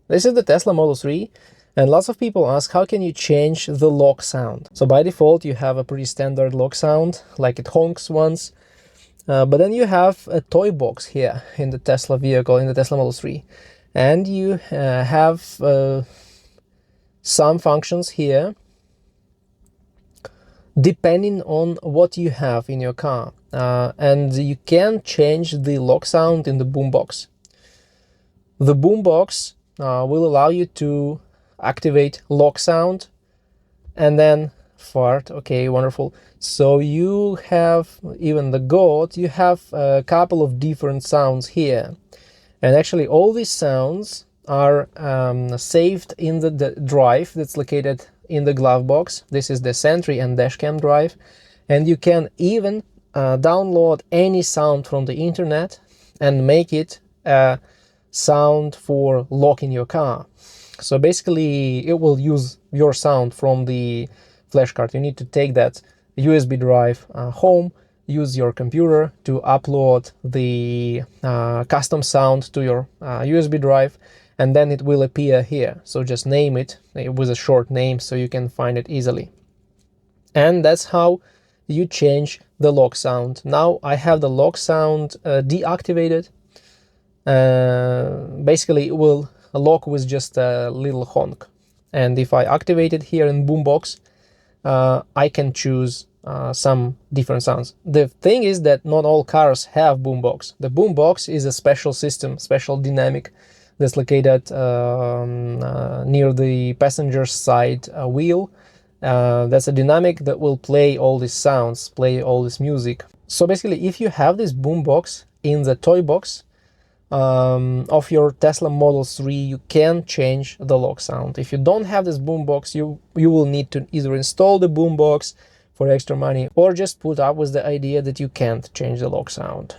This is the Tesla Model 3, and lots of people ask how can you change the lock sound. So by default you have a pretty standard lock sound, like it honks once, but then you have a toy box here in the Tesla vehicle, in the Tesla Model 3, and you have some functions here depending on what you have in your car, and you can change the lock sound in the boombox. The boombox will allow you to activate lock sound and then fart. Okay, wonderful. So you have even the goat, you have a couple of different sounds here, and actually all these sounds are saved in the drive that's located in the glove box. This is the Sentry and Dashcam drive, and you can even download any sound from the internet and make it a sound for locking your car. So basically it will use your sound from the flash card. You need to take that USB drive home, use your computer to upload the custom sound to your USB drive, and then it will appear here. So just name it with a short name so you can find it easily. And that's how you change the lock sound. Now I have the lock sound deactivated. Basically it will lock with just a little honk, and if I activate it here in boombox, I can choose some different sounds. The thing is that not all cars have boombox. The boombox is a special system, special dynamic that's located near the passenger side wheel. That's a dynamic that will play all these sounds, play all this music. So basically if you have this boombox in the toy box of your Tesla Model 3, you can change the lock sound. If you don't have this boombox, you will need to either install the boombox for extra money or just put up with the idea that you can't change the lock sound.